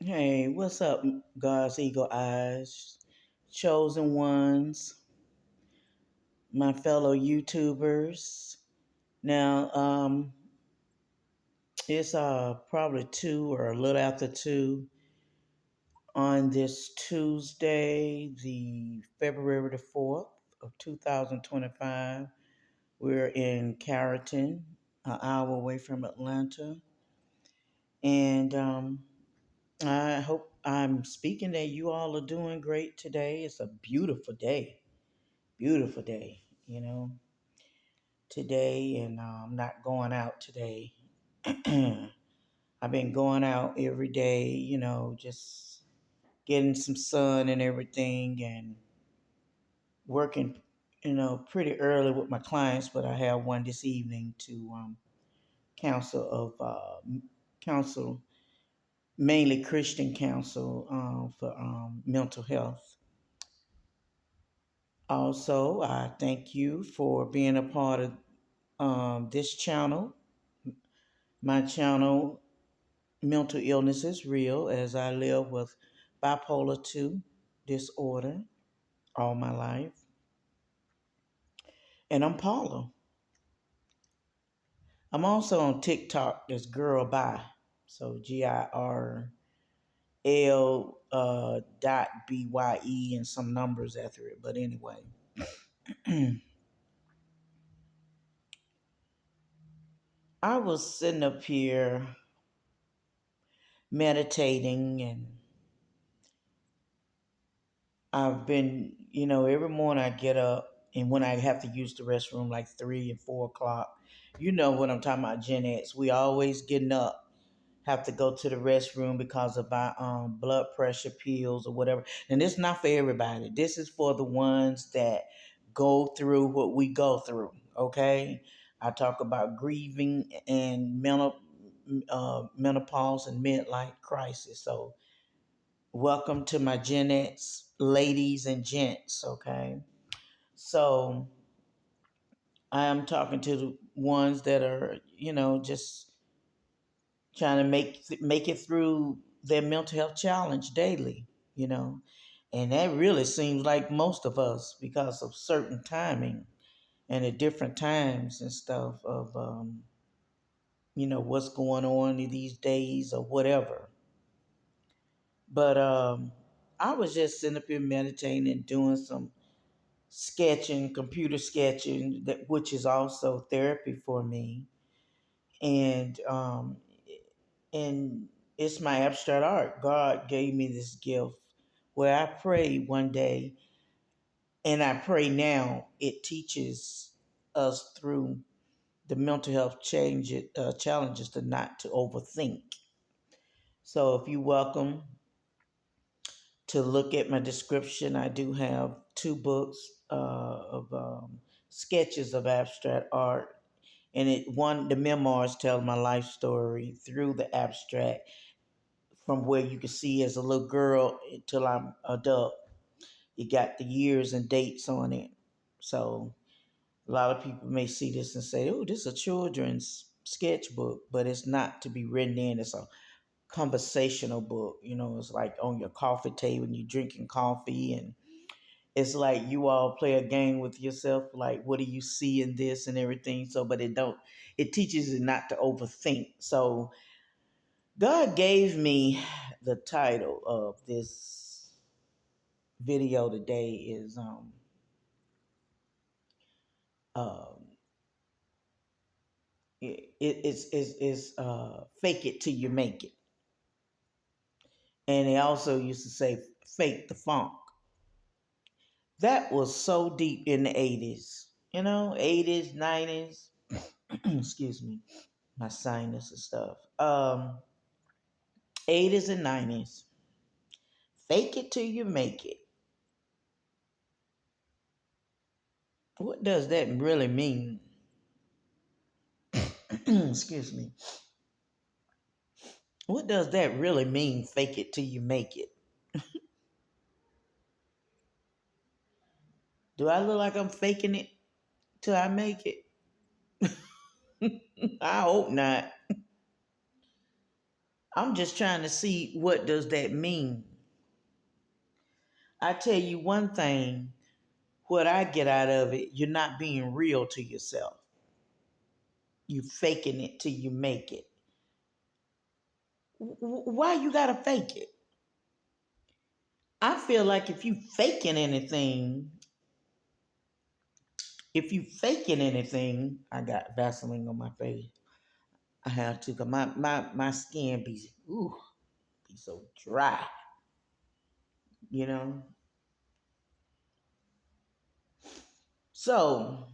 Hey, what's up, God's Eagle Eyes, chosen ones, my fellow YouTubers? Now, it's probably 2 or a little after 2 on this Tuesday, the February the 4th of 2025. We're in Carrollton, an hour away from Atlanta, and I hope I'm speaking that you all are doing great today. It's a beautiful day, today, and I'm not going out today. I've been going out every day, just getting some sun and everything, and working, pretty early with my clients. But I have one this evening to counsel of counsel, mainly Christian counsel for mental health. Also, I thank you for being a part of this channel. My channel, Mental Illness is Real, as I live with bipolar 2 disorder all my life. And I'm Paula. I'm also on TikTok as Girl Bye. So GIRL dot BYE and some numbers after it. But anyway, I was sitting up here meditating, and I've been, every morning I get up, and when I have to use the restroom like 3 and 4 o'clock, you know what I'm talking about, Gen X. We always getting up, have to go to the restroom because of our blood pressure pills or whatever. And it's not for everybody. This is for the ones that go through what we go through. Okay, I talk about grieving and menopause and midlife crisis. So welcome to my Gen X ladies and gents, okay? So I am talking to the ones that are, just trying to make it through their mental health challenge daily, you know. And that really seems like most of us because of certain timing and at different times and stuff of what's going on in these days or whatever. But I was just sitting up here meditating and doing some sketching, computer sketching, that which is also therapy for me, and and it's my abstract art. God gave me this gift where I prayed one day, and I pray now. It teaches us through the mental health challenges to not to overthink. So if you welcome to look at my description, I do have 2 books of sketches of abstract art, and the memoirs tell my life story through the abstract, from where you can see as a little girl until I'm adult. You got the years and dates on it, so a lot of people may see this and say, "Oh, this is a children's sketchbook," but it's not to be written in. It's a conversational book. It's like on your coffee table and you're drinking coffee, and it's like you all play a game with yourself, like what do you see in this and everything. So, but it teaches you not to overthink. So God gave me the title of this video today is um fake it till you make it. And they also used to say fake the funk. That was so deep in the 80s, 80s, 90s. Excuse me, my sinus and stuff. 80s and 90s. Fake it till you make it. What does that really mean? Excuse me. What does that really mean, fake it till you make it? Do I look like I'm faking it till I make it? I hope not. I'm just trying to see what does that mean. I tell you one thing, what I get out of it, you're not being real to yourself. You faking it till you make it. Why you gotta fake it? I feel like if you faking anything, I got Vaseline on my face. I have to, cause my skin be so dry, you know. So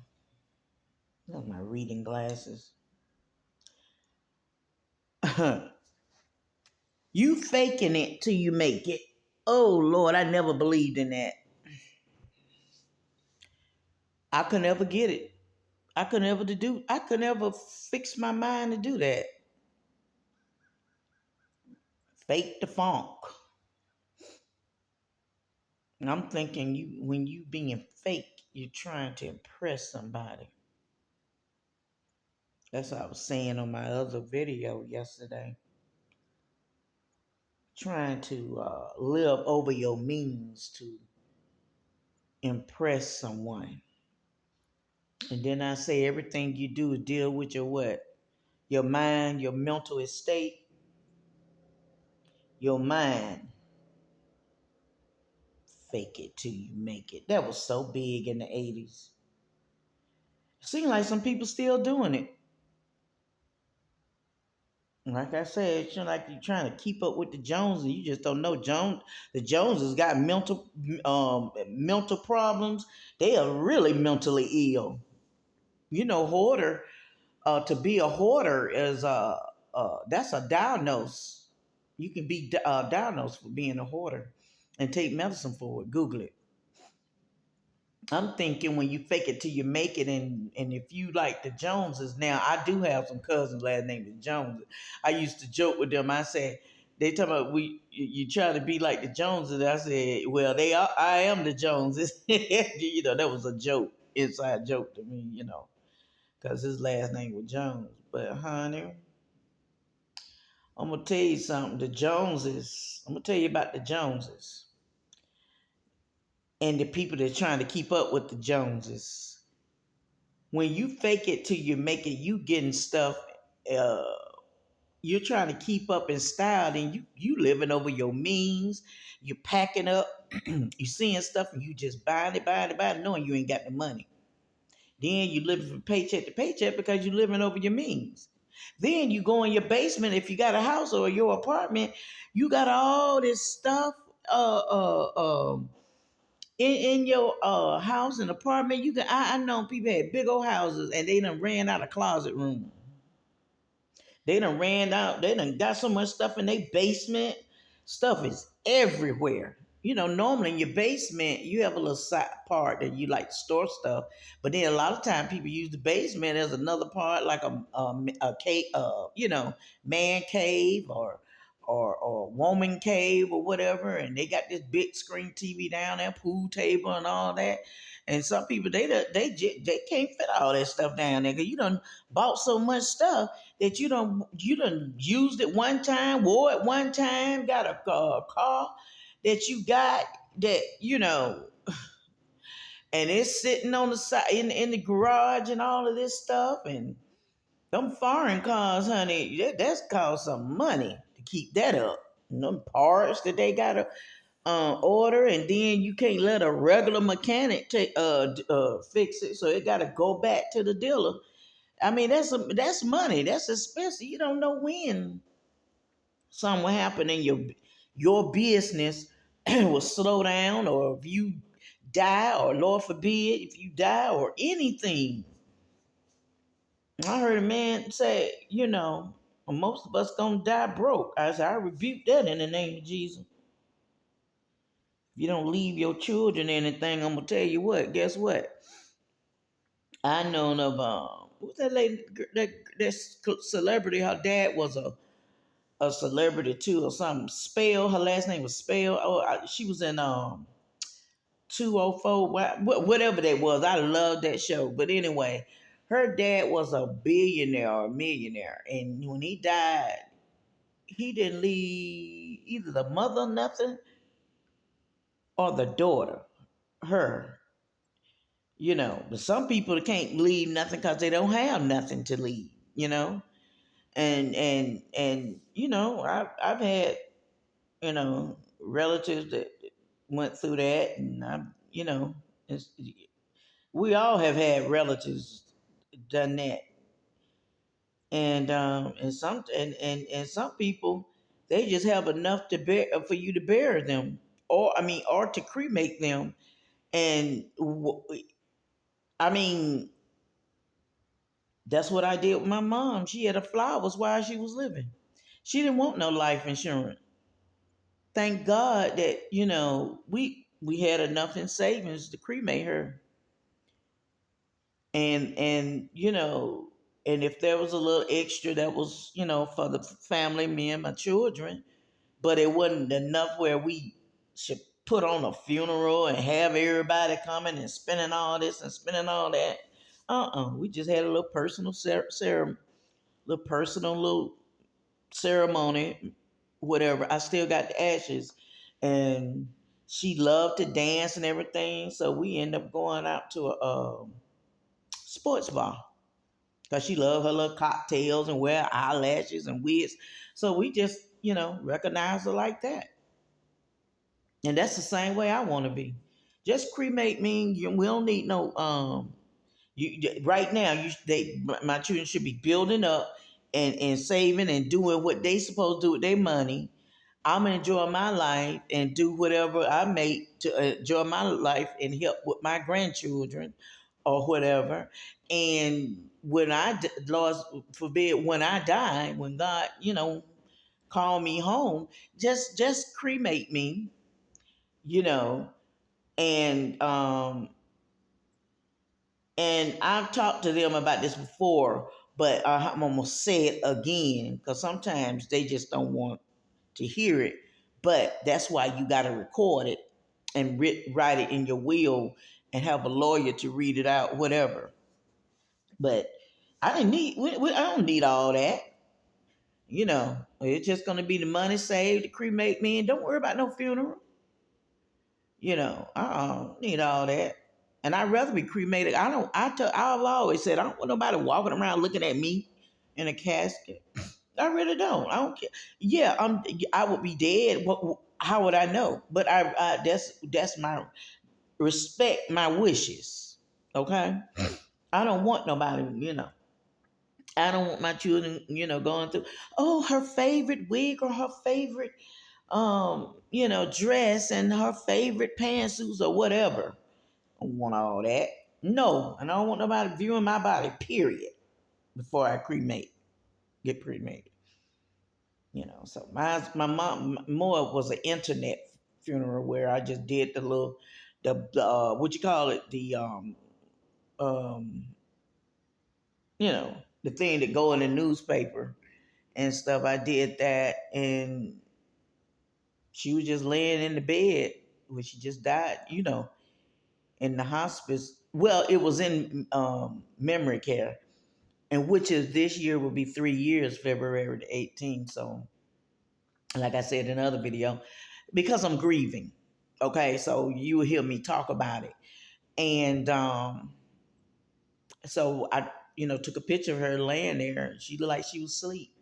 that's my reading glasses. You faking it till you make it. Oh Lord, I never believed in that. I could never get it. I could never fix my mind to do that. Fake the funk. And I'm thinking when you being fake, you're trying to impress somebody. That's what I was saying on my other video yesterday. Trying to live over your means to impress someone. And then I say everything you do is deal with your what? Your mind, your mental estate, your mind. Fake it till you make it. That was so big in the 80s. Seems like some people still doing it. Like I said, it's like you're trying to keep up with the Joneses. You just don't know the Joneses got mental problems. They are really mentally ill. You know, hoarder. To be a hoarder is that's a diagnose. You can be diagnosed for being a hoarder, and take medicine for it. Google it. I'm thinking when you fake it till you make it, and if you like the Joneses, now I do have some cousins last name is Jones. I used to joke with them. I said they talk about you try to be like the Joneses. I said, well, I am the Joneses. You know, that was a joke, inside joke to me. You know, because his last name was Jones. But honey, I'm gonna tell you something. The Joneses. I'm gonna tell you about the Joneses and the people that are trying to keep up with the Joneses. When you fake it till you make it, you getting stuff. Uh, you're trying to keep up in style, and you living over your means. You packing up. You seeing stuff, and you just buying it, knowing you ain't got the money. Then you living from paycheck to paycheck because you living over your means. Then you go in your basement if you got a house or your apartment. You got all this stuff. Uh, in your house and apartment, you can. I know people had big old houses and they done ran out of closet room. They done ran out. They done got so much stuff in their basement. Stuff is everywhere. You know, normally in your basement, you have a little side part that you like to store stuff. But then a lot of time people use the basement as another part, like a cave, man cave or woman cave or whatever. And they got this big screen TV down there, pool table and all that. And some people they can't fit all that stuff down there because you done bought so much stuff that you done used it one time, wore it one time, got a car that you got that and it's sitting on the side in the garage and all of this stuff, and them foreign cars, honey, that's cost some money to keep that up. And them parts that they gotta order, and then you can't let a regular mechanic fix it, so it gotta go back to the dealer. I mean, that's money. That's expensive. You don't know when something will happen in your business will slow down, or if you die, or Lord forbid, if you die, or anything. I heard a man say, most of us gonna die broke. I said, I rebuke that in the name of Jesus. If you don't leave your children anything, I'm gonna tell you what. Guess what? I known of what's that lady, that celebrity? Her dad was a celebrity too, or something. Spell. Her last name was Spell. Oh, she was in 204, whatever that was. I loved that show. But anyway, her dad was a billionaire or a millionaire, and when he died, he didn't leave either the mother nothing or the daughter, her. But some people can't leave nothing because they don't have nothing to leave. And I've had relatives that went through that, and it's, we all have had relatives done that, and some people, they just have enough to bear for you to bury them, or to cremate them, and I mean that's what I did with my mom. She had a flowers while she was living. She didn't want no life insurance. Thank God that we had enough in savings to cremate her, and if there was a little extra that was for the family, me and my children, but it wasn't enough where we should put on a funeral and have everybody coming and spending all this and spending all that. We just had a little personal little personal little ceremony, whatever. I still got the ashes, and she loved to dance and everything. So we end up going out to a sports bar because she loved her little cocktails and wear eyelashes and wigs. So we just, recognize her like that. And that's the same way I want to be. Just cremate me. We don't need no right now. My children should be building up and saving and doing what they supposed to do with their money. I'm gonna enjoy my life and do whatever I make to enjoy my life and help with my grandchildren or whatever. And when Lord forbid, when I die, when God, call me home, just cremate me, you know, and I've talked to them about this before, but I'm gonna say it again because sometimes they just don't want to hear it. But that's why you got to record it and write it in your will and have a lawyer to read it out, whatever. But I didn't need. I don't need all that. It's just gonna be the money saved to cremate me, and don't worry about no funeral. I don't need all that. And I'd rather be cremated. I've always said I don't want nobody walking around looking at me in a casket. I really don't. I don't care. Yeah, I would be dead. How would I know? But that's my respect, my wishes. Okay, I don't want nobody. I don't want my children, going through. Oh, her favorite wig or her favorite, dress and her favorite pantsuits or whatever. I don't want all that. No, and I don't want nobody viewing my body. Period. Before I get cremated. So my mom more was an internet funeral where I just did the what you call it, um the thing that go in the newspaper and stuff. I did that, and she was just laying in the bed when she just died, in the hospice. Well, it was in memory care, and which is this year will be 3 years, February the 18th. So, like I said in another video, because I'm grieving. Okay, so you will hear me talk about it, and so I, took a picture of her laying there. She looked like she was asleep.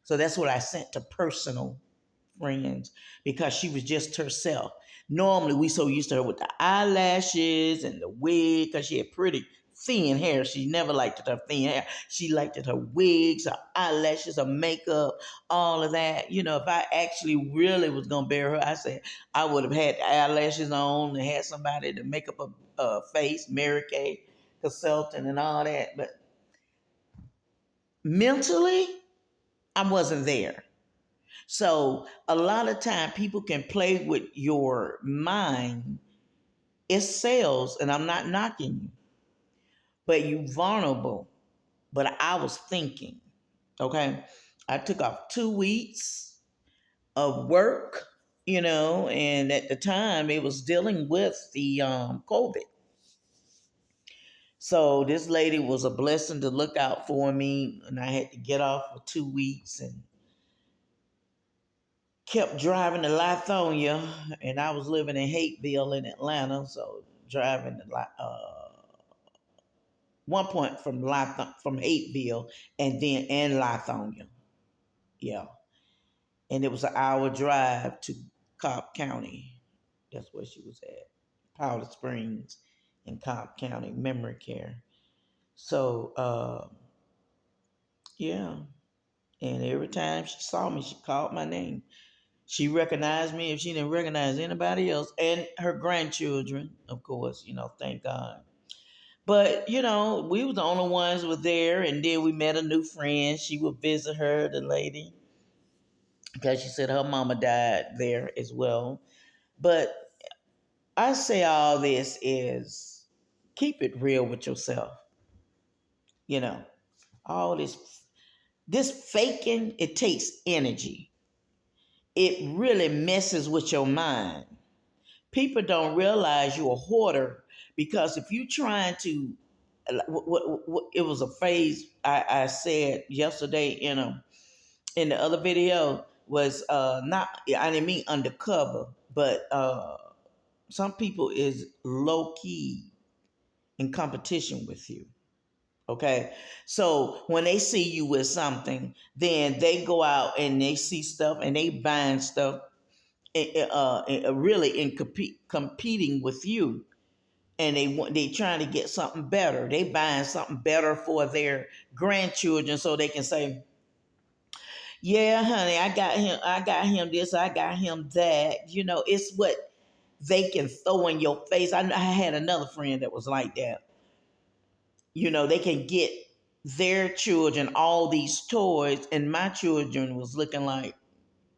So that's what I sent to personal friends because she was just herself. Normally, we so used to her with the eyelashes and the wig because she had pretty thin hair. She never liked it, her thin hair. She liked it, her wigs, her eyelashes, her makeup, all of that. If I actually really was gonna bury her, I said I would have had the eyelashes on and had somebody to make up a face, Mary Kay consultant and all that. But mentally, I wasn't there. So a lot of time people can play with your mind. It sells, and I'm not knocking you, but you vulnerable. But I was thinking, okay, I took off 2 weeks of work, and at the time it was dealing with the COVID. So this lady was a blessing to look out for me, and I had to get off for 2 weeks, and kept driving to Lithonia, and I was living in Hateville in Atlanta, so driving to one point from from Hateville and Lithonia, yeah, and it was an hour drive to Cobb County. That's where she was at, Powder Springs, in Cobb County, memory care. So yeah, and every time she saw me, she called my name. She recognized me if she didn't recognize anybody else, and her grandchildren, of course, thank God. But, we were the only ones were there, and then we met a new friend. She would visit her, the lady, because she said her mama died there as well. But I say all this is keep it real with yourself. You know, all this faking, it takes energy. It really messes with your mind. People don't realize you're a hoarder because if you're trying to, it was a phrase I said yesterday in the other video was not, I didn't mean undercover, but some people is low key in competition with you. Okay, so when they see you with something, then they go out and they see stuff and they buying stuff, really in competing with you, and they trying to get something better. They buying something better for their grandchildren so they can say, "Yeah, honey, I got him this, I got him that." It's what they can throw in your face. I had another friend that was like that. They can get their children all these toys, and my children was looking like,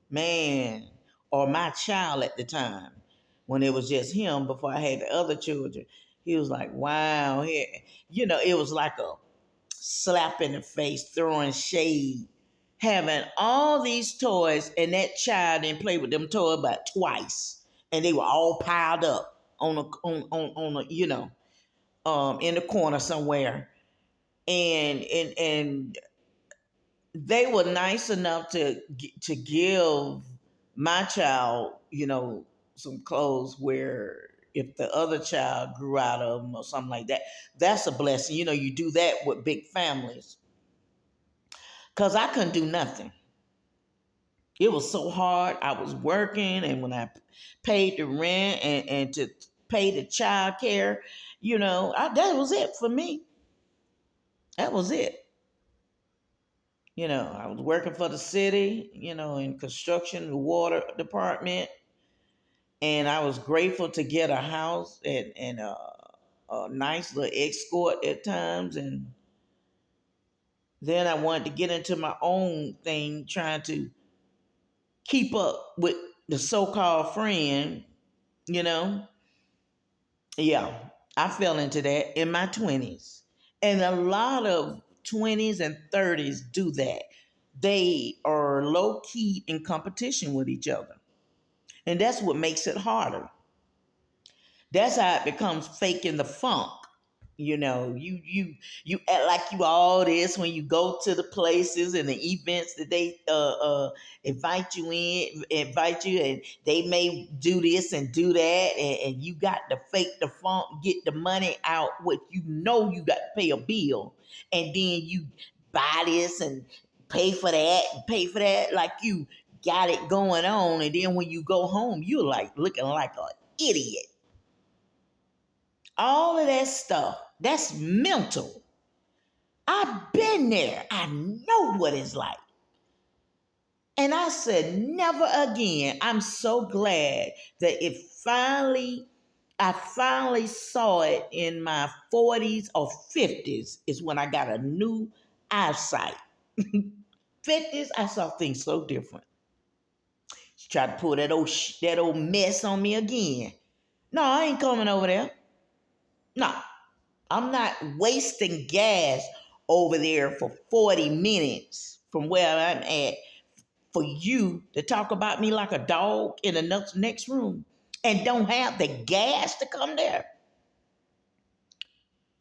man, or my child at the time, when it was just him before I had the other children. He was like, wow. It was like a slap in the face, throwing shade, having all these toys, and that child didn't play with them toys about twice. And they were all piled up on a, in the corner somewhere. And they were nice enough to give my child, some clothes where if the other child grew out of them or something like that, that's a blessing. You do that with big families. Because I couldn't do nothing. It was so hard. I was working, and when I paid the rent and to pay the child care, that was it for me. That was it. I was working for the city, in construction, the water department, and I was grateful to get a house and a nice little escort at times. And then I wanted to get into my own thing, trying to keep up with the so-called friend, you know. Yeah, I fell into that in my 20s. And a lot of 20s and 30s do that. They are low key in competition with each other. And that's what makes it harder. That's how it becomes fake in the funk. You act like you all this when you go to the places and the events that they invite you, and they may do this and do that, and you got to fake the funk, get the money out, what you got to pay a bill, and then you buy this and pay for that, like you got it going on, and then when you go home, you're like looking like an idiot. All of that stuff, that's mental. I've been there. I know what it's like. And I said, never again. I'm so glad that I finally saw it in my 40s or 50s is when I got a new eyesight. 50s, I saw things so different. She tried to pull that old mess on me again. No, I ain't coming over there. No, I'm not wasting gas over there for 40 minutes from where I'm at for you to talk about me like a dog in the next room and don't have the gas to come there.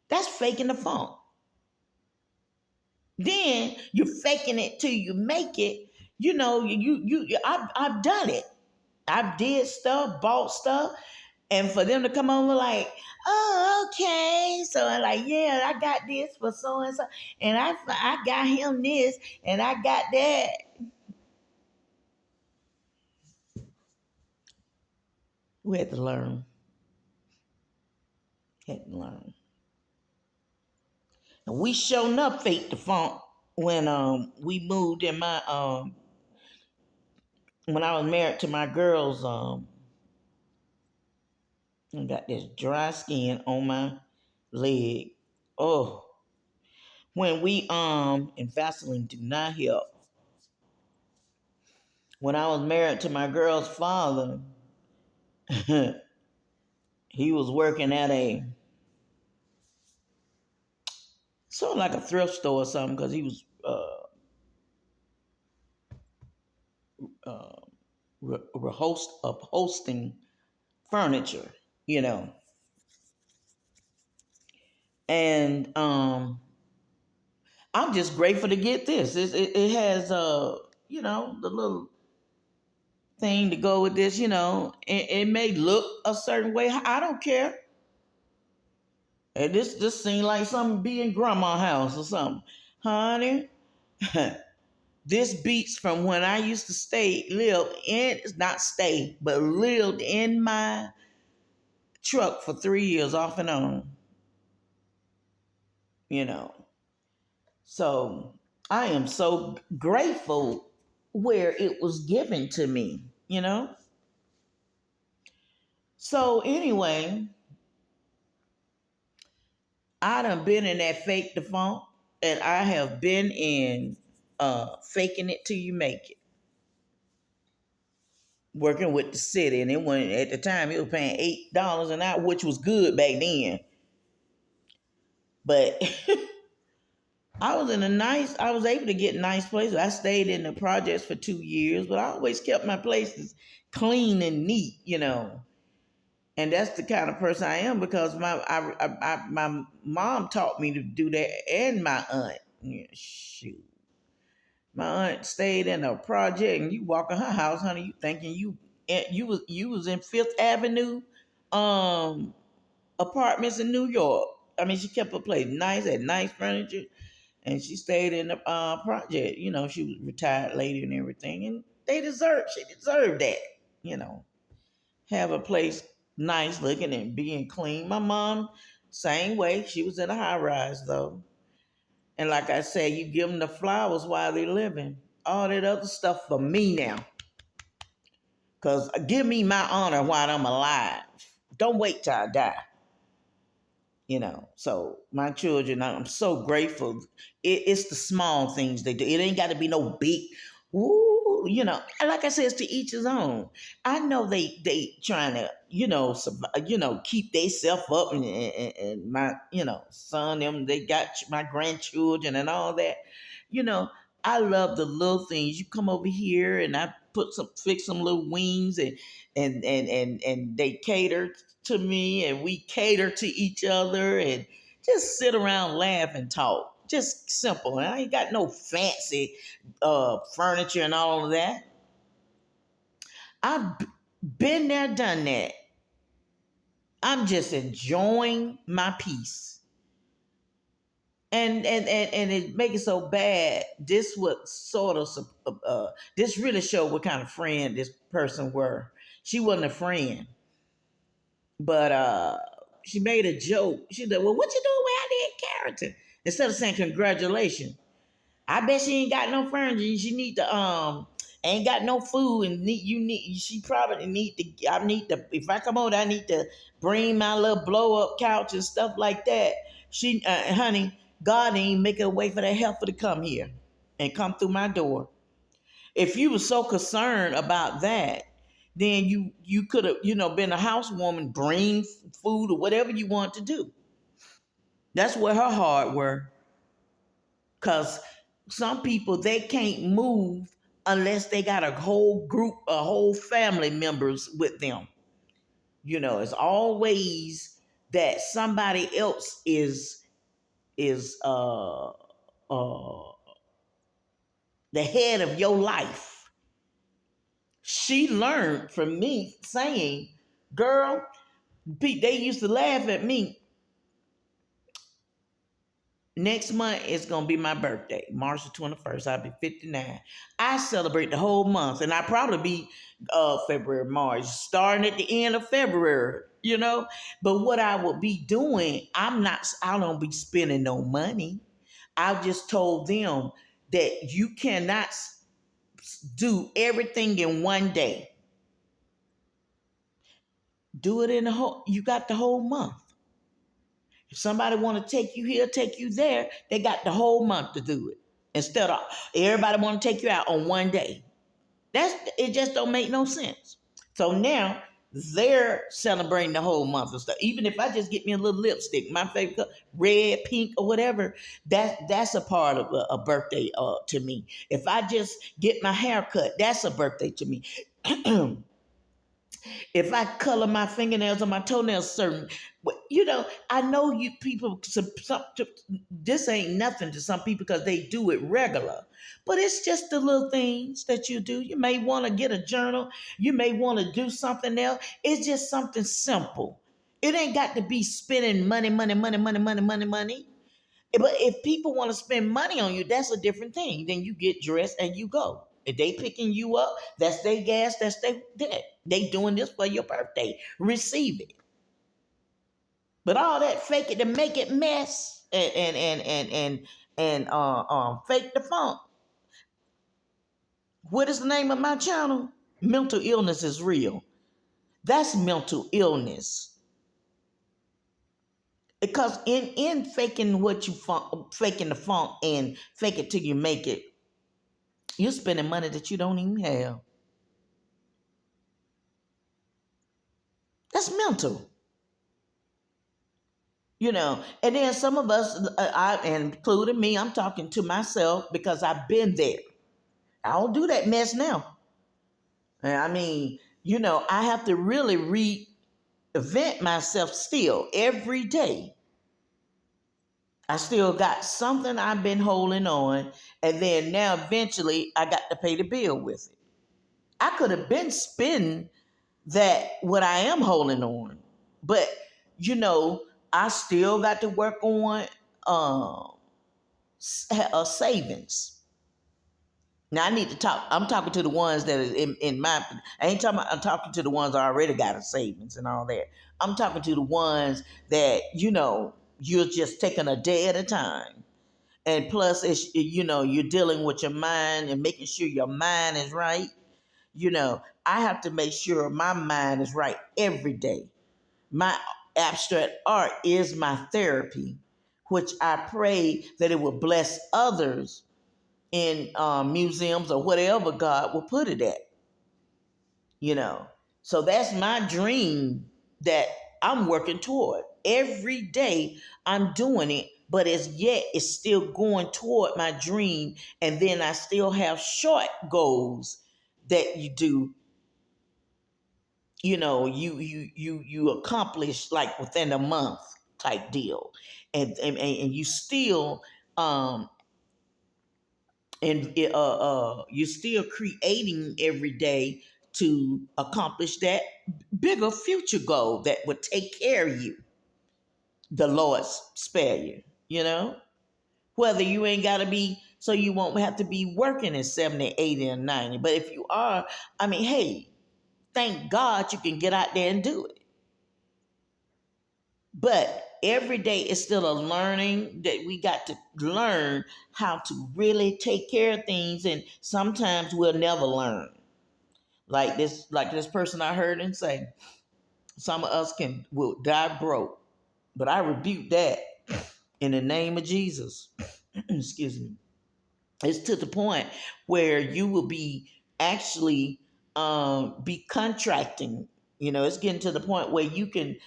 That's faking the funk. Then you're faking it till you make it. I've done it. I've did stuff, bought stuff, and for them to come over like, oh, okay. So I'm like, yeah, I got this for so and so, and I got him this, and I got that. We had to learn. Had to learn. And we showing up fake the funk when we moved in my when I was married to my girls, I got this dry skin on my leg. Oh, when we and Vaseline do not help. When I was married to my girl's father, he was working at a sort of like a thrift store or something because he was uh, hosting furniture, you know. And I'm just grateful to get this. It has the little thing to go with this. It may look a certain way. I don't care. And this seemed like something be in grandma's house or something, honey. This beats from when I used to lived in my truck for 3 years off and on. You know, so I am so grateful where it was given to me. So anyway, I done been in that fake the funk, and I have been in faking it till you make it. Working with the city, and it went at the time it was paying $8 an hour, which was good back then. But I was able to get nice places. I stayed in the projects for 2 years, but I always kept my places clean and neat. And that's the kind of person I am because my mom taught me to do that, and my aunt. Yeah, shoot, my aunt stayed in a project, and you walk in her house, honey, you thinking you was in Fifth Avenue, um, apartments in New York. I mean, she kept her place nice, had nice furniture, and she stayed in the project. She was a retired lady and everything, and she deserved that. You know, have a place nice looking and being clean. My mom, same way. She was in a high rise though. And like I said, you give them the flowers while they're living. All that other stuff for me now. Because give me my honor while I'm alive. Don't wait till I die. So my children, I'm so grateful. It's the small things they do. It ain't got to be no big, ooh, and like I said, it's to each his own. I know they trying to, survive, keep themselves up, and my, son, them, they got my grandchildren and all that. You know, I love the little things. You come over here and I fix some little wings, and they cater to me, and we cater to each other, and just sit around, laugh and talk. Just simple. And I ain't got no fancy furniture and all of that. I've been there, done that. I'm just enjoying my peace. And it make it so bad. This would sort of this really showed what kind of friend this person were. She wasn't a friend, but she made a joke. She said, "Well, what you doing where I did character?" Instead of saying congratulations, I bet she ain't got no furniture. She need to ain't got no food, and she probably need to. I need to, if I come over, I need to bring my little blow up couch and stuff like that. Honey, God ain't make a way for that helper to come here and come through my door. If you were so concerned about that, then you could have been a housewoman, bring food or whatever you want to do. That's where her heart were. Because some people, they can't move unless they got a whole group, a whole family members with them. It's always that somebody else is uh the head of your life. She learned from me saying, girl, they used to laugh at me. Next month is gonna be my birthday, March the 21st. I'll be 59. I celebrate the whole month, and I probably be February, March, starting at the end of February, you know. But what I will be doing, I don't be spending no money. I just told them that you cannot do everything in one day. Do it in the whole, you got the whole month. If somebody want to take you here, take you there, they got the whole month to do it. Instead of everybody want to take you out on one day. It just don't make no sense. So now they're celebrating the whole month and stuff. Even if I just get me a little lipstick, my favorite color, red, pink, or whatever, that's a part of a birthday to me. If I just get my hair cut, that's a birthday to me. If I color my fingernails or my toenails certain, I know you people, this ain't nothing to some people because they do it regular. But it's just the little things that you do. You may want to get a journal. You may want to do something else. It's just something simple. It ain't got to be spending money, money, money, money, money, money, money. But if people want to spend money on you, that's a different thing. Then you get dressed and you go. If they picking you up, that's their gas, that's their debt. They doing this for your birthday. Receive it. But all that fake it to make it mess and fake the funk. What is the name of my channel? Mental illness is real. That's mental illness. Because in faking what you faking the funk and fake it till you make it, you're spending money that you don't even have. That's mental. And then some of us, I including me, I'm talking to myself because I've been there. I don't do that mess now. I mean, I have to really reinvent myself still every day. I still got something I've been holding on, and then now eventually I got to pay the bill with it. I could have been spending that what I am holding on, but I still got to work on savings. Now I need to talk. I'm talking to the ones that is in my. I ain't talking. I'm talking to the ones that already got a savings and all that. I'm talking to the ones that you're just taking a day at a time, and plus it's you're dealing with your mind and making sure your mind is right. I have to make sure my mind is right every day. My abstract art is my therapy, which I pray that it will bless others in museums or whatever God will put it at. So that's my dream that I'm working toward. Every day I'm doing it, but as yet it's still going toward my dream. And then I still have short goals that you do. You accomplish like within a month type deal, and you still you're still creating every day to accomplish that bigger future goal that would take care of you. The Lord spare you. Whether you ain't got to be, so you won't have to be working at 70, 80, and 90. But if you are, I mean, hey, thank God you can get out there and do it. But every day is still a learning that we got to learn how to really take care of things. And sometimes we'll never learn. Like this person I heard and say, some of us will die broke. But I rebuke that in the name of Jesus. Excuse me. It's to the point where you will be actually be contracting. It's getting to the point where you can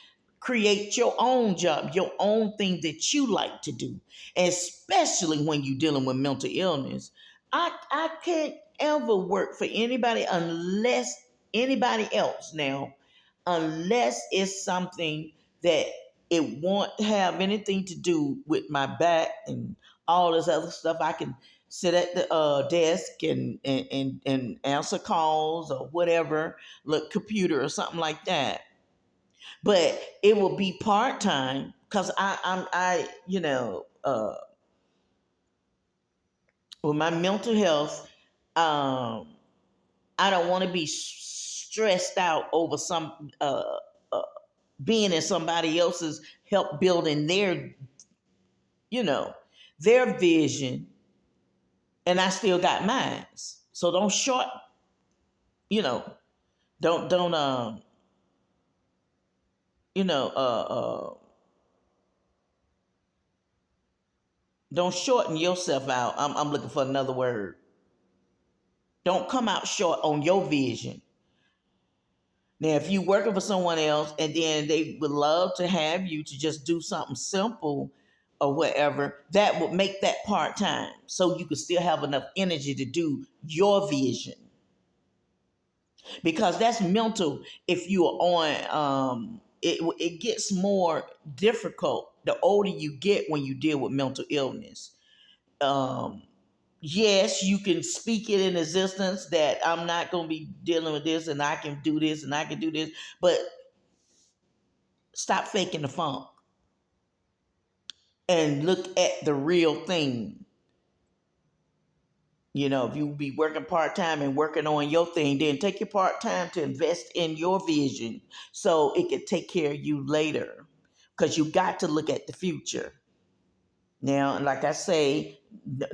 create your own job, your own thing that you like to do, especially when you're dealing with mental illness. I can't ever work for anybody unless anybody else now, unless it's something that it won't have anything to do with my back and all this other stuff. I can sit at the desk and answer calls or whatever, look computer or something like that. But it will be part time because I with my mental health, um, I don't want to be stressed out over some uh, being in somebody else's help building you know their vision, and I still got mine. So don't short, you know, don't you know don't shorten yourself out. I'm looking for another word. Don't come out short on your vision. Now, if you working for someone else and then they would love to have you to just do something simple or whatever, that would make that part time so you could still have enough energy to do your vision. Because that's mental. If you are it gets more difficult the older you get when you deal with mental illness. Um, yes, you can speak it in existence that I'm not going to be dealing with this and I can do this and I can do this, but stop faking the funk and look at the real thing. You know, if you be working part time and working on your thing, then take your part time to invest in your vision so it can take care of you later. Because you got to look at the future. Now, and like I say,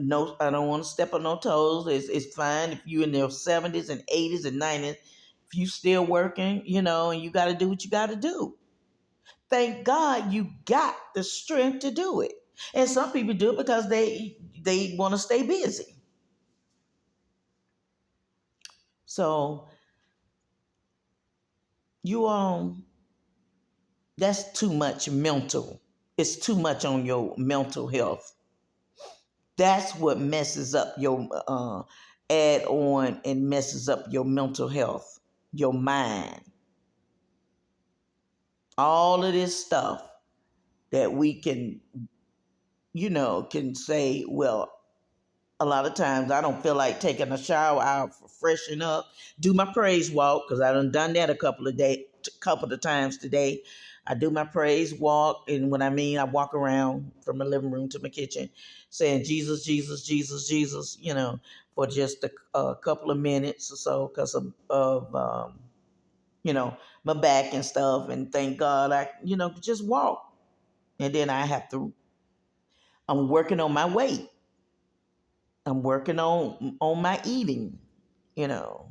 no, I don't want to step on no toes. It's fine if you in your 70s and 80s and 90s. If you still working, and you got to do what you got to do. Thank God you got the strength to do it. And some people do it because they want to stay busy. So you that's too much mental. It's too much on your mental health. That's what messes up your add on and messes up your mental health, your mind. All of this stuff that we can say, well, a lot of times I don't feel like taking a shower out for freshen up, do my praise walk because I done that a couple of times today. I do my praise walk, and when I mean I walk around from my living room to my kitchen, saying Jesus, Jesus, Jesus, Jesus, for just a couple of minutes or so because of you know my back and stuff, and thank God I just walk, and then I'm working on my weight. I'm working on my eating, you know.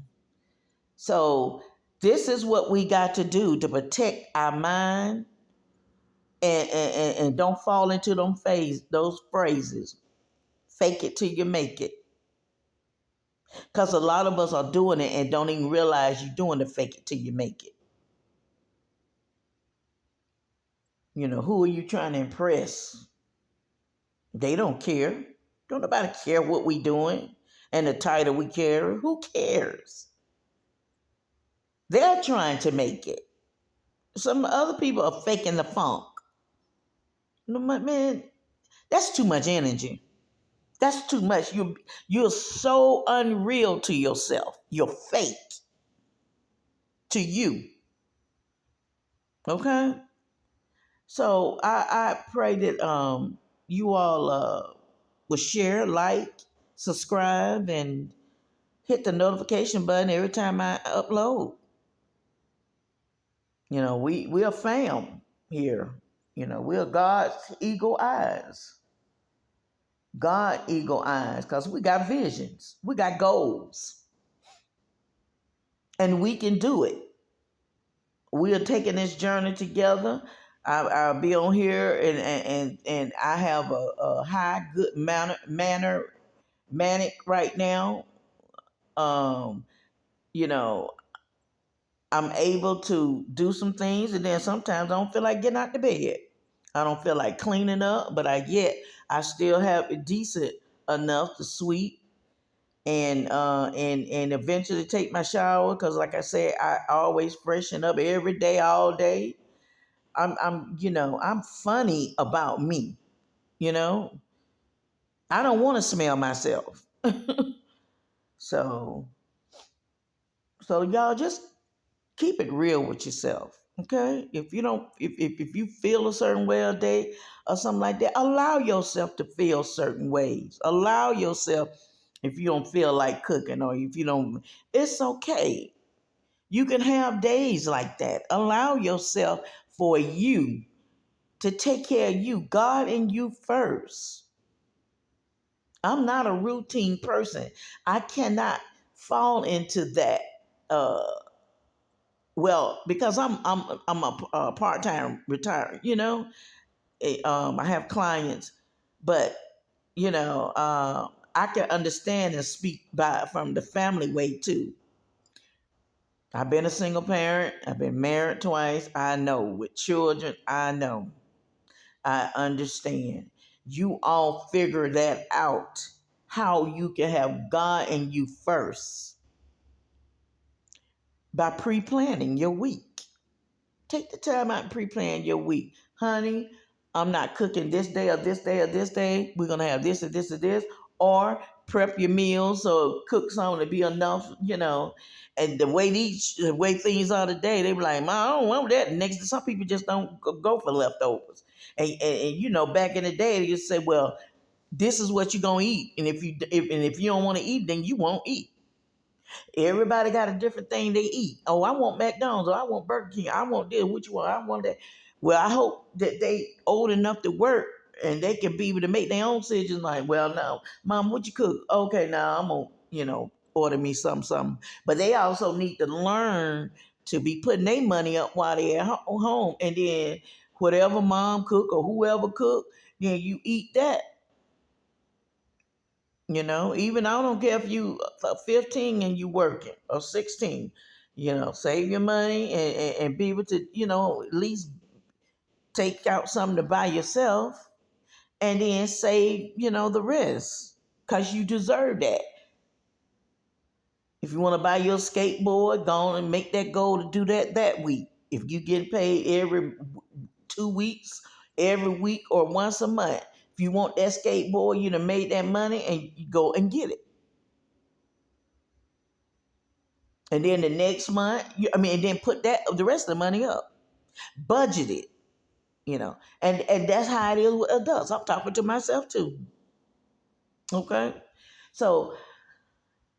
So this is what we got to do to protect our mind and don't fall into those phrases. Fake it till you make it. Because a lot of us are doing it and don't even realize you're doing the fake it till you make it. Who are you trying to impress? They don't care. Don't nobody care what we doing and the title we carry. Who cares? They're trying to make it. Some other people are faking the funk. Man, that's too much energy. That's too much. You're so unreal to yourself. You're fake to you. Okay? So I pray that you all will share, like, subscribe, and hit the notification button every time I upload. We are fam here. We're God's eagle eyes. God eagle eyes, because we got visions, we got goals, and we can do it. We are taking this journey together. I'll be on here, and I have a high good manner manic right now. Um, you know, I'm able to do some things, and then sometimes I don't feel like getting out the bed. I don't feel like cleaning up, but I still have it decent enough to sweep and eventually take my shower, because like I said, I always freshen up every day, all day. I'm funny about me, you know. I don't want to smell myself. So, so y'all just keep it real with yourself. Okay? If you don't, if you feel a certain way a day or something like that, allow yourself to feel certain ways. Allow yourself, if you don't feel like cooking or if you don't, it's okay. You can have days like that. Allow yourself for you to take care of you, God and you first. I'm not a routine person. I cannot fall into that. Uh, because I'm a part time retired. I have clients, but I can understand and speak by from the family way too. I've been a single parent. I've been married twice. I know with children. I know. I understand. You all figure that out. How you can have God and you first by pre-planning your week. Take the time out and pre-plan your week. Honey, I'm not cooking this day or this day or this day. We're gonna have this and this and this. Or prep your meals or cook something to be enough, And the way things are today, they be like, "Man, I don't want that." Next, some people just don't go for leftovers. And back in the day, they just say, "Well, this is what you're gonna eat, and if you don't want to eat, then you won't eat." Everybody got a different thing they eat. Oh, I want McDonald's. Or I want Burger King. I want this. What you want? I want that. Well, I hope that they old enough to work and they can be able to make their own decisions. Like, well, no, Mom, what you cook? Okay, now I'm gonna, order me something. But they also need to learn to be putting their money up while they're at home, and then whatever Mom cook or whoever cook, then you eat that. Even I don't care if you 15 and you working or 16, save your money and be able to, at least take out something to buy yourself and then save, the rest because you deserve that. If you want to buy your skateboard, go on and make that goal to do that week. If you get paid every 2 weeks, every week, or once a month, if you want that skateboard, you done made that money and you go and get it. And then the next month, and then put the rest of the money up. Budget it, And that's how it is with adults. I'm talking to myself too. Okay? So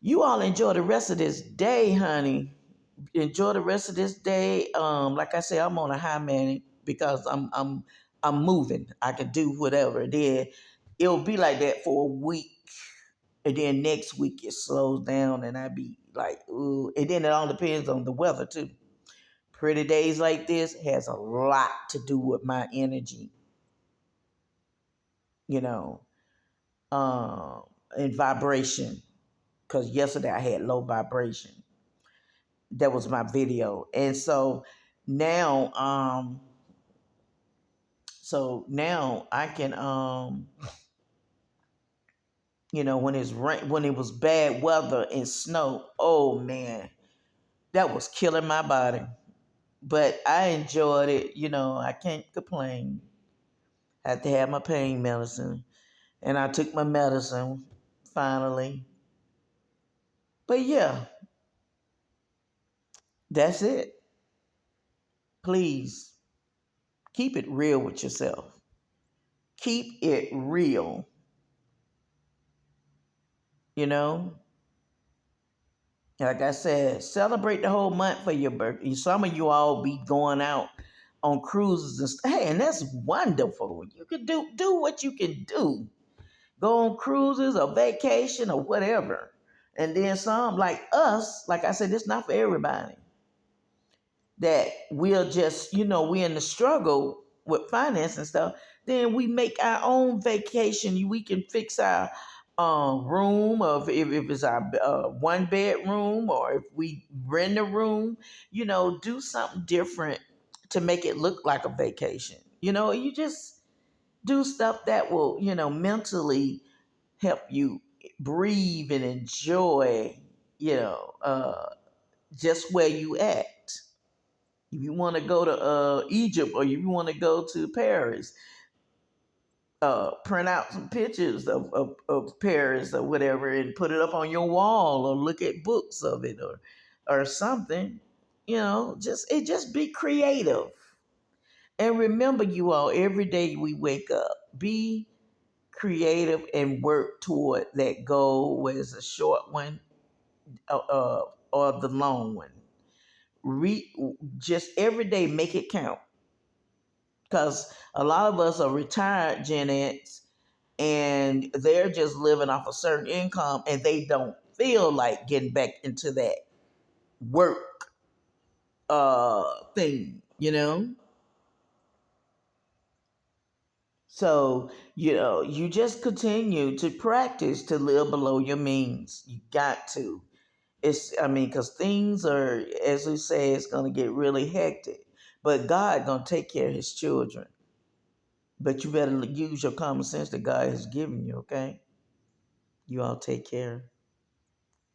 you all enjoy the rest of this day, honey. Enjoy the rest of this day. Like I say, I'm on a high man because I'm moving. I can do whatever. Then it'll be like that for a week. And then next week it slows down and I be like, ooh. And then it all depends on the weather too. Pretty days like this has a lot to do with my energy, you know, and vibration. Because yesterday I had low vibration. That was my video, and now, now I can, when it's rain, when it was bad weather and snow. Oh man, that was killing my body. But I enjoyed it. I can't complain. I had to have my pain medicine. And I took my medicine finally. But yeah, that's it. Please keep it real with yourself. Keep it real. You know, like I said, celebrate the whole month for your birthday. Some of you all be going out on cruises and hey, and that's wonderful. You can do what you can do. Go on cruises or vacation or whatever. And then some like us, like I said, it's not for everybody. That we'll just, we're in the struggle with finance and stuff, then we make our own vacation. We can fix our room, of if it's our one bedroom, or if we rent a room, do something different to make it look like a vacation. You just do stuff that will, mentally help you breathe and enjoy, just where you at. If you want to go to Egypt or if you want to go to Paris, print out some pictures of Paris or whatever and put it up on your wall or look at books of it or something. Just be creative. And remember, you all, every day we wake up, be creative and work toward that goal, whether it's a short one or the long one. Re- just every day make it count. Because a lot of us are retired Gen X and they're just living off a certain income and they don't feel like getting back into that work thing. So, you just continue to practice to live below your means. You got to. Because things are, as we say, it's going to get really hectic. But God going to take care of his children. But you better use your common sense that God has given you, okay? You all take care.